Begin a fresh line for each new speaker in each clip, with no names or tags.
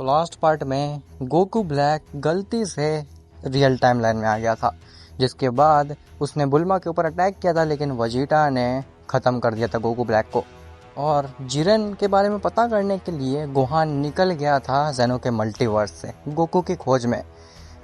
तो last part में Goku black गलती से रियल टाइम लाइन में आ गया था, जिसके बाद उसने बुल्मा के ऊपर अटैक किया था, लेकिन वजीटा ने ख़त्म कर दिया था गोकू ब्लैक को। और जिरेन के बारे में पता करने के लिए गोहान निकल गया था ज़ेनो के मल्टीवर्स से गोकू की खोज में।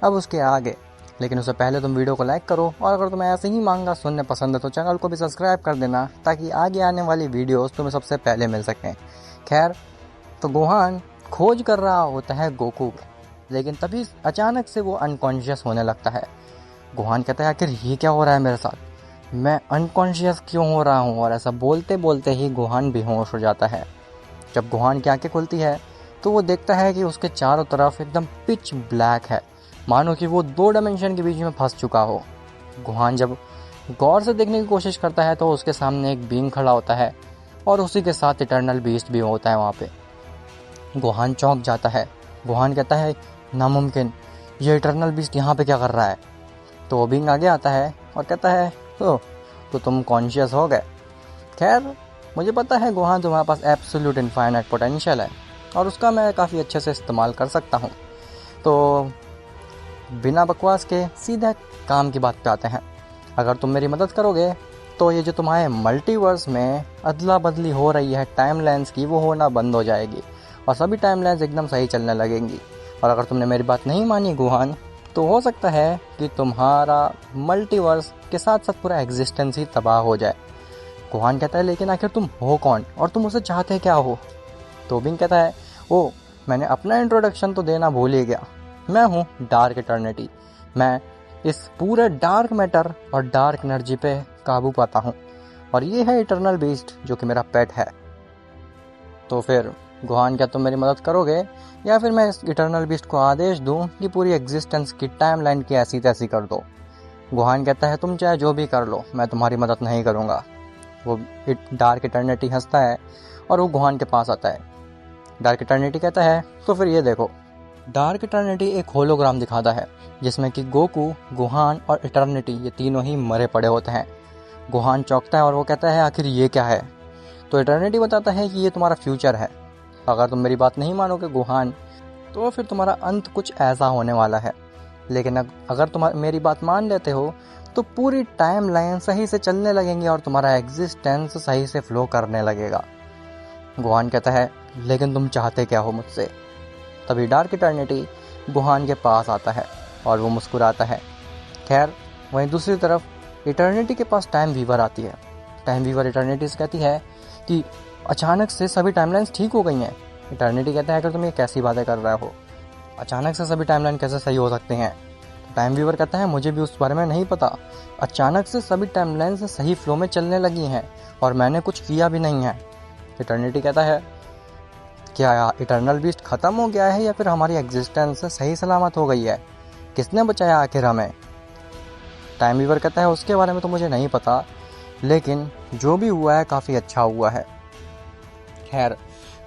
अब उसके आगे, लेकिन उससे पहले तुम वीडियो को लाइक करो, और अगर तुम्हें ऐसे ही मांगा सुनने पसंद है तो चैनल को भी सब्सक्राइब कर देना, ताकि आगे आने वाली वीडियोस तुम्हें सबसे पहले मिल सकें। खैर, तो गोहान खोज कर रहा होता है गोकू, लेकिन तभी अचानक से वो अनकॉन्शियस होने लगता है। गोहान कहता है आखिर ये क्या हो रहा है मेरे साथ, मैं अनकॉन्शियस क्यों हो रहा हूँ। और ऐसा बोलते बोलते ही गोहान बेहोश हो जाता है। जब गोहान की आंखें खुलती है तो वो देखता है कि उसके चारों तरफ एकदम पिच ब्लैक है, मानो कि वो 2 डायमेंशन के बीच में फंस चुका हो। गोहान जब गौर से देखने की कोशिश करता है तो उसके सामने एक बींग खड़ा होता है, और उसी के साथ इटर्नल बीस्ट भी होता है वहाँ पे। गोहान चौंक जाता है। गोहान कहता है नामुमकिन, ये इटर्नल बीस्ट यहाँ पे क्या कर रहा है। तो वो बींग आगे आता है और कहता है तो तुम कॉन्शियस हो गए। खैर, मुझे पता है गोहान तुम्हारे पास एब्सोल्यूट इनफाइनाइट पोटेंशियल है, और उसका मैं काफ़ी अच्छे से इस्तेमाल कर सकता हूँ। तो बिना बकवास के सीधा काम की बात पे आते हैं। अगर तुम मेरी मदद करोगे तो ये जो तुम्हारे मल्टीवर्स में अदला बदली हो रही है टाइम लाइन्स की, वो होना बंद हो जाएगी और सभी टाइम लाइन्स एकदम सही चलने लगेंगी। और अगर तुमने मेरी बात नहीं मानी गोहान, तो हो सकता है कि तुम्हारा मल्टीवर्स के साथ साथ पूरा एग्जिस्टेंस ही तबाह हो जाए। गोहान कहता है लेकिन आखिर तुम हो कौन और तुम उसे चाहते क्या हो। तो बिंग कहता है ओ, मैंने अपना इंट्रोडक्शन तो देना भूल ही गया, मैं हूँ डार्क इटर्निटी। मैं इस पूरे डार्क मैटर और डार्क एनर्जी पे काबू पाता हूँ, और ये है इटर्नल बीस्ट जो कि मेरा पेट है। तो फिर गोहान, क्या तुम मेरी मदद करोगे, या फिर मैं इस इटर्नल बीस्ट को आदेश दूं कि पूरी एग्जिस्टेंस की टाइमलाइन की ऐसी तैसी कर दो। गोहान कहता है तुम चाहे जो भी कर लो, मैं तुम्हारी मदद नहीं करूँगा। वो डार्क इटर्निटी हंसता है और वो गोहान के पास आता है। डार्क इटर्निटी कहता है तो फिर ये देखो। डार्क इटर्निटी एक होलोग्राम दिखाता है, जिसमें कि गोकू, गोहान और इटर्निटी ये तीनों ही मरे पड़े होते हैं। गोहान चौंकता है और वो कहता है आखिर ये क्या है। तो इटर्निटी बताता है कि ये तुम्हारा फ्यूचर है। अगर तुम मेरी बात नहीं मानोगे गोहान, तो फिर तुम्हारा अंत कुछ ऐसा होने वाला है। लेकिन अगर तुम मेरी बात मान लेते हो तो पूरी टाइम लाइन सही से चलने लगेंगी और तुम्हारा एग्जिस्टेंस सही से फ्लो करने लगेगा। गोहान कहता है लेकिन तुम चाहते क्या हो मुझसे। तभी डार्क इटर्निटी गोहान के पास आता है और वो मुस्कुराता है। खैर, वहीं दूसरी तरफ इटर्निटी के पास टाइम वीवर आती है। टाइम वीवर इटर्निटी से कहती है कि अचानक से सभी टाइमलाइंस ठीक हो गई हैं। इटर्निटी कहता है अगर तुम ये कैसी बातें कर रहे हो, अचानक से सभी टाइमलाइन कैसे सही हो सकते हैं। टाइम वीवर कहता है मुझे भी उस बारे में नहीं पता, अचानक से सभी टाइमलाइन से सही फ्लो में चलने लगी हैं और मैंने कुछ किया भी नहीं है। इटर्निटी कहता है क्या इटर्नल बीस्ट ख़त्म हो गया है, या फिर हमारी एग्जिस्टेंस सही सलामत हो गई है, किसने बचाया आखिर हमें। टाइम वीवर कहता है उसके बारे में तो मुझे नहीं पता, लेकिन जो भी हुआ है काफ़ी अच्छा हुआ है। खैर,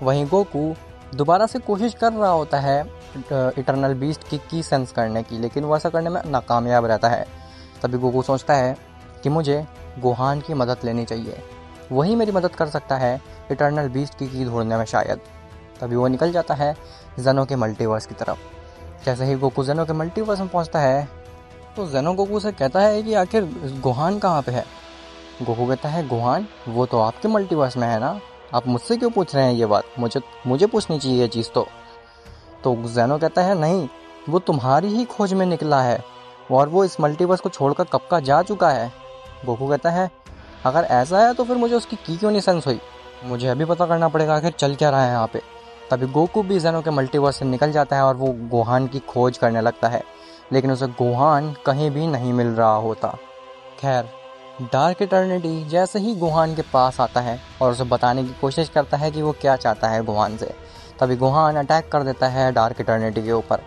वहीं गोकू दोबारा से कोशिश कर रहा होता है इटर्नल बीस्ट की सेंस करने की, लेकिन वो ऐसा करने में नाकामयाब रहता है। तभी गोकू सोचता है कि मुझे गोहान की मदद लेनी चाहिए, वही मेरी मदद कर सकता है इटर्नल बीस्ट की ढूंढने में शायद। तभी वो निकल जाता है ज़ेनो के मल्टीवर्स की तरफ। जैसे ही गोकू ज़ेनो के मल्टीवर्स में पहुंचता है तो ज़ेनो गोकू से कहता है कि आखिर गोहान कहाँ पे है। गोकू कहता है गोहान वो तो आपके मल्टीवर्स में है ना, आप मुझसे क्यों पूछ रहे हैं ये बात, मुझे पूछनी चाहिए ये चीज़। तो ज़ेनो कहता है नहीं, वो तुम्हारी ही खोज में निकला है और वो इस मल्टीवर्स को छोड़कर कब का जा चुका है। गोकू कहता है अगर ऐसा है तो फिर मुझे उसकी की क्यों नहीं सेंस हुई, मुझे अभी पता करना पड़ेगा आखिर चल क्या रहा है यहाँ पे। तभी गोकू भी ज़ेनो के मल्टीवर्स से निकल जाता है और वो गोहान की खोज करने लगता है, लेकिन उसे गोहान कहीं भी नहीं मिल रहा होता। खैर, डार्क इटर्निटी जैसे ही गोहान के पास आता है और उसे बताने की कोशिश करता है कि वो क्या चाहता है गोहान से, तभी गोहान अटैक कर देता है डार्क इटर्निटी के ऊपर।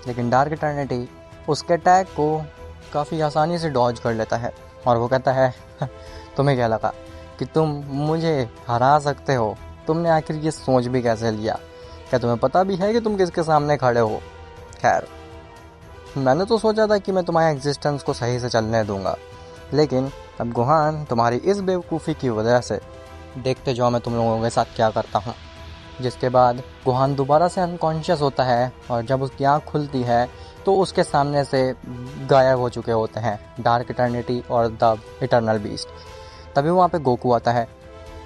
लेकिन डार्क इटर्निटी उसके अटैक को काफ़ी आसानी से डॉज कर लेता है और वो कहता है तुम्हें क्या लगा कि तुम मुझे हरा सकते हो, तुमने आखिर ये सोच भी कैसे लिया, क्या तुम्हें पता भी है कि तुम किसके सामने खड़े हो। खैर, मैंने तो सोचा था कि मैं तुम्हारे एग्जिस्टेंस को सही से चलने दूंगा, लेकिन अब गोहान तुम्हारी इस बेवकूफ़ी की वजह से देखते जाओ मैं तुम लोगों के साथ क्या करता हूँ। जिसके बाद गोहान दोबारा से अनकॉन्शियस होता है और जब उसकी आँख खुलती है तो उसके सामने से गायब हो चुके होते हैं डार्क इटर्निटी और द इटर्नल बीस्ट। तभी वहाँ पे गोकू आता है।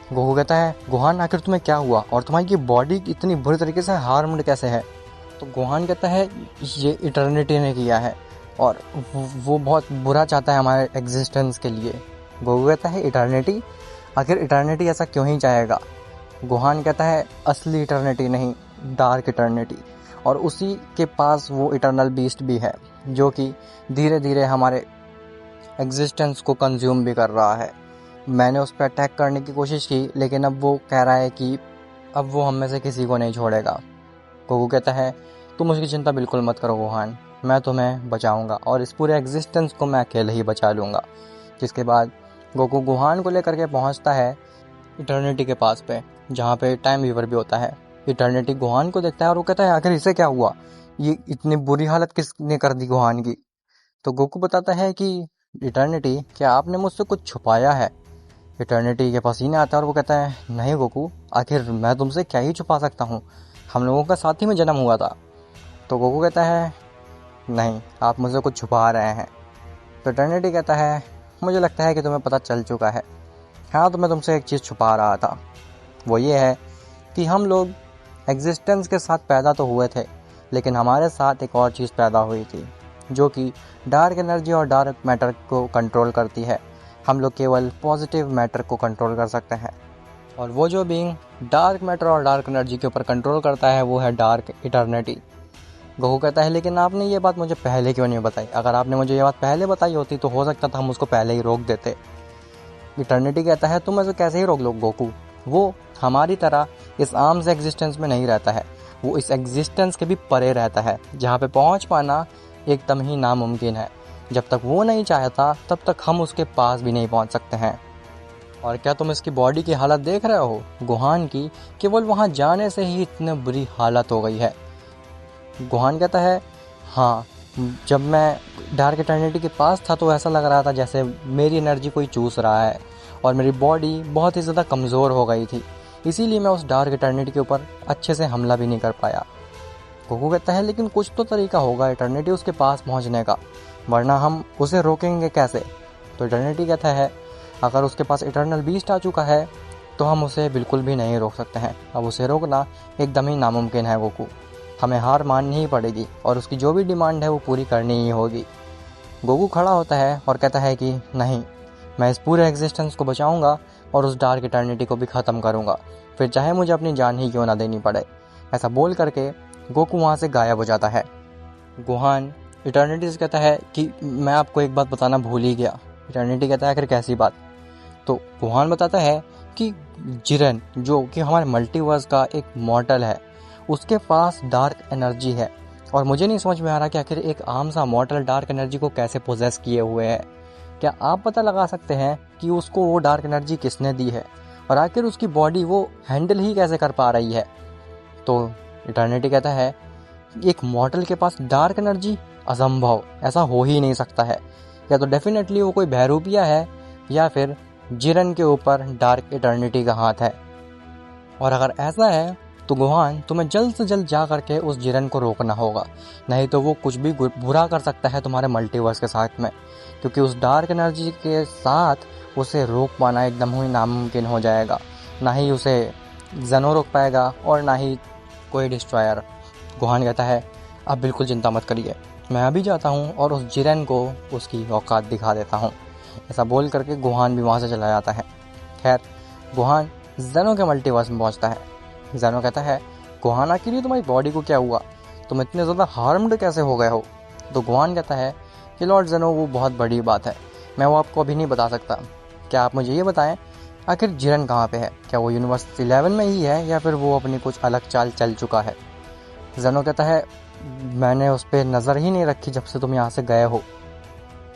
गोकू कहता है, गोहान आखिर तुम्हें क्या हुआ और तुम्हारी ये बॉडी इतनी बुरी तरीके से हार्म्ड कैसे है? तो गोहान कहता है, ये इटर्निटी ने किया है और वो बहुत बुरा चाहता है हमारे एग्जिस्टेंस के लिए। गोकू कहता है, इटर्निटी? आखिर इटर्निटी ऐसा क्यों ही चाहेगा? गोहान कहता है, असली इटर्निटी नहीं, डार्क इटर्निटी, और उसी के पास वो इटर्नल बीस्ट भी है जो कि धीरे धीरे हमारे एग्जिस्टेंस को कंज्यूम भी कर रहा है। मैंने उस पर अटैक करने की कोशिश की लेकिन अब वो कह रहा है कि अब वो हम में से किसी को नहीं छोड़ेगा। गोकू कहता है, तुम उसकी चिंता बिल्कुल मत करो गोहान, मैं तुम्हें बचाऊंगा और इस पूरे एग्जिस्टेंस को मैं अकेले ही बचा लूँगा। जिसके बाद गोकू गोहान को लेकर के पहुँचता है इटर्निटी के पास पे, जहाँ पे टाइम वीवर भी होता है। इटर्निटी गोहान को देखता है और वो कहता है, आखिर इसे क्या हुआ? ये इतनी बुरी हालत किसने कर दी गोहान की? तो गोकू बताता है कि इटर्निटी, क्या आपने मुझसे कुछ छुपाया है? इटर्निटी के पसीने आता है और वो कहता है, नहीं गोकू, आखिर मैं तुमसे क्या ही छुपा सकता हूँ, हम लोगों का साथ ही में जन्म हुआ था। तो गोकू कहता है, नहीं, आप मुझसे कुछ छुपा रहे हैं। तो इटर्निटी कहता है, मुझे लगता है कि तुम्हें पता चल चुका है। हाँ, तो मैं तुमसे एक चीज़ छुपा रहा था, वो ये है कि हम लोग एग्जिस्टेंस के साथ पैदा तो हुए थे लेकिन हमारे साथ एक और चीज़ पैदा हुई थी जो कि डार्क एनर्जी और डार्क मैटर को कंट्रोल करती है। हम लोग केवल पॉजिटिव मैटर को कंट्रोल कर सकते हैं और वो जो बीइंग डार्क मैटर और डार्क एनर्जी के ऊपर कंट्रोल करता है वो है डार्क इटर्निटी। गोकू कहता है, लेकिन आपने ये बात मुझे पहले क्यों नहीं बताई? अगर आपने मुझे ये बात पहले बताई होती तो हो सकता था हम उसको पहले ही रोक देते। इटर्निटी कहता है, तुम ऐसे कैसे ही रोक लो गोकू, वो हमारी तरह इस आर्म से एग्जिस्टेंस में नहीं रहता है, वो इस एग्जिस्टेंस के भी परे रहता है जहाँ पे पहुँच पाना एकदम ही नामुमकिन है। जब तक वो नहीं चाहता तब तक हम उसके पास भी नहीं पहुँच सकते हैं। और क्या तुम इसकी बॉडी की हालत देख रहे हो? गोहान की केवल वहाँ जाने से ही इतनी बुरी हालत हो गई है। गोहान कहता है, हाँ, जब मैं डार्क इटर्निटी के पास था तो ऐसा लग रहा था जैसे मेरी एनर्जी कोई चूस रहा है और मेरी बॉडी बहुत ही ज़्यादा कमज़ोर हो गई थी, इसीलिए मैं उस डार्क इटर्निटी के ऊपर अच्छे से हमला भी नहीं कर पाया। गोकू कहता है, लेकिन कुछ तो तरीका होगा इटर्निटी उसके पास पहुंचने का, वरना हम उसे रोकेंगे कैसे? तो इटर्निटी कहता है, अगर उसके पास इटर्नल बीस्ट आ चुका है तो हम उसे बिल्कुल भी नहीं रोक सकते हैं। अब उसे रोकना एकदम ही नामुमकिन है गोकू, हमें हार माननी ही पड़ेगी और उसकी जो भी डिमांड है वो पूरी करनी ही होगी। गोकू खड़ा होता है और कहता है कि नहीं, मैं इस पूरे एग्जिस्टेंस को बचाऊंगा और उस डार्क इटर्निटी को भी ख़त्म करूंगा, फिर चाहे मुझे अपनी जान ही क्यों ना देनी पड़े। ऐसा बोल करके गोकू वहाँ से गायब हो जाता है। गोहान इटर्निटी से कहता है कि मैं आपको एक बात बताना भूल ही गया। इटर्निटी कहता है, आखिर कैसी बात? तो गोहान बताता है कि जिरन, जो कि हमारे मल्टीवर्स का एक मॉर्टल है, उसके पास डार्क एनर्जी है और मुझे नहीं समझ में आ रहा कि आखिर एक आम सा मॉर्टल डार्क एनर्जी को कैसे पोजेस किए हुए है। क्या आप पता लगा सकते हैं कि उसको वो डार्क एनर्जी किसने दी है और आखिर उसकी बॉडी वो हैंडल ही कैसे कर पा रही है? तो इटर्निटी कहता है, एक मॉर्टल के पास डार्क एनर्जी? असंभव, ऐसा हो ही नहीं सकता है। या तो डेफिनेटली वो कोई बहरूपिया है या फिर जिरन के ऊपर डार्क इटर्निटी का हाथ है। और अगर ऐसा है तो गोहान, तुम्हें जल्द से जल्द जा करके उस जिरन को रोकना होगा, नहीं तो वो कुछ भी बुरा कर सकता है तुम्हारे मल्टीवर्स के साथ में, क्योंकि उस डार्क एनर्जी के साथ उसे रोक पाना एकदम ही नामुमकिन हो जाएगा। ना ही उसे ज़नो रोक पाएगा और ना ही कोई डिस्ट्रॉयर। गोहान कहता है, अब बिल्कुल चिंता मत करिए, मैं अभी जाता हूँ और उस जिरन को उसकी औकात दिखा देता हूँ। ऐसा बोल करके गोहान भी वहाँ से चला जाता है। खैर, गोहान ज़नो के मल्टीवर्स में पहुँचता है। ज़नो कहता है, गोहान, आखिर ये तुम्हारी बॉडी को क्या हुआ? तुम इतने ज़्यादा हार्म्ड कैसे हो गए हो? तो गोहान कहता है कि लॉर्ड ज़नो, वो बहुत बड़ी बात है, मैं वो आपको अभी नहीं बता सकता। क्या आप मुझे ये बताएं, आखिर जिरन कहाँ पे है? क्या वो यूनिवर्स 11 में ही है या फिर वो अपनी कुछ अलग चाल चल चुका है? ज़नो कहता है, मैंने उस पर नज़र ही नहीं रखी जब से तुम यहाँ से गए हो,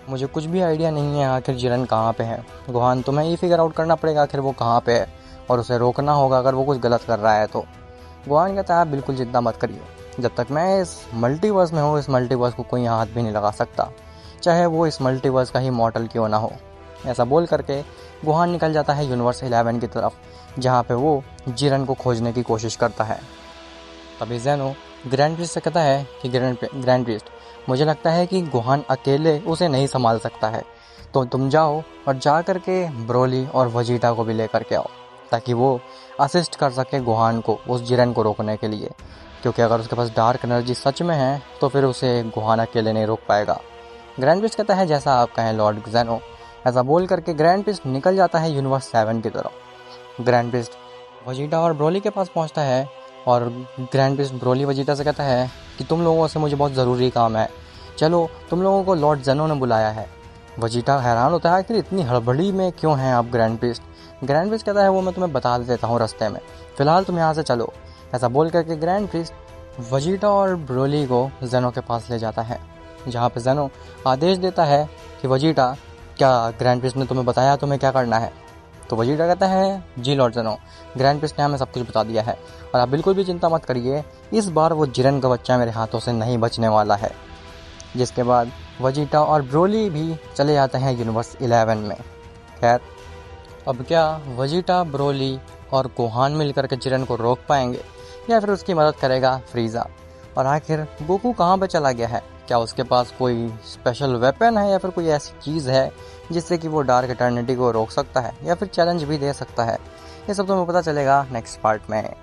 मुझे कुछ भी आइडिया नहीं है आखिर जिरन कहाँ पे है। गोहान, तुम्हें ये फिगर आउट करना पड़ेगा आखिर वो कहाँ पे है और उसे रोकना होगा अगर वो कुछ गलत कर रहा है तो। गोहान कहता है, आप बिल्कुल चिंता मत करिए, जब तक मैं इस मल्टीवर्स में हूँ इस मल्टीवर्स को कोई हाथ भी नहीं लगा सकता, चाहे वो इस मल्टीवर्स का ही मॉडल क्यों ना हो। ऐसा बोल करके गोहान निकल जाता है यूनिवर्स 11 की तरफ, जहाँ पे वो जिरन को खोजने की कोशिश करता है। तभी ज़ेनो ग्रैंड प्रिस्ट से कहता है कि ग्रैंड प्रिस्ट, मुझे लगता है कि गोहान अकेले उसे नहीं संभाल सकता है, तो तुम जाओ और जा कर के ब्रोली और वजीटा को भी लेकर के आओ, ताकि वो असिस्ट कर सके गोहान को उस जिरन को रोकने के लिए, क्योंकि अगर उसके पास डार्क एनर्जी सच में है तो फिर उसे गोहान अकेले नहीं रोक पाएगा। ग्रैंड प्रिस्ट कहता है जैसा आप कहें लॉर्ड ज़ेनो। ऐसा बोल करके ग्रैंड प्रिस्ट निकल जाता है यूनिवर्स 7 की तरफ। ग्रैंड प्रिस्ट वजीटा और ब्रोली के पास पहुंचता है और ग्रैंड प्रिस्ट ब्रोली वजीटा से कहता है कि तुम लोगों से मुझे बहुत ज़रूरी काम है, चलो तुम लोगों को लॉर्ड ज़ेनो ने बुलाया है। वजीटा हैरान होता है कि इतनी हड़बड़ी में क्यों हैं आप ग्रैंड प्रिस्ट। ग्रैंड प्रिस्ट कहता है वो मैं तुम्हें बता देता हूँ रास्ते में, फ़िलहाल तुम यहाँ से चलो। ऐसा बोल करके ग्रैंड प्रिस्ट वजीटा और ब्रोली को ज़ेनो के पास ले जाता है, जहाँ पे ज़ेनो आदेश देता है कि वजीटा, क्या ग्रैंड प्रिस्ट ने तुम्हें बताया तुम्हें क्या करना है? तो वजीटा कहता है जी लॉर्ड ज़ेनो, ग्रैंड प्रिस्ट ने हमें सब कुछ बता दिया है और आप बिल्कुल भी चिंता मत करिए, इस बार वो जिरन का बच्चा मेरे हाथों से नहीं बचने वाला है। जिसके बाद वजीटा और ब्रोली भी चले जाते हैं यूनिवर्स 11 में। खैर, अब क्या वजीटा, ब्रोली और गोहान मिलकर के जिरन को रोक पाएंगे या फिर उसकी मदद करेगा फ्रीज़ा? और आखिर गोकू कहाँ पे चला गया है? क्या उसके पास कोई स्पेशल वेपन है या फिर कोई ऐसी चीज़ है जिससे कि वो डार्क इटर्निटी को रोक सकता है या फिर चैलेंज भी दे सकता है? ये सब तुम्हें पता चलेगा नेक्स्ट पार्ट में।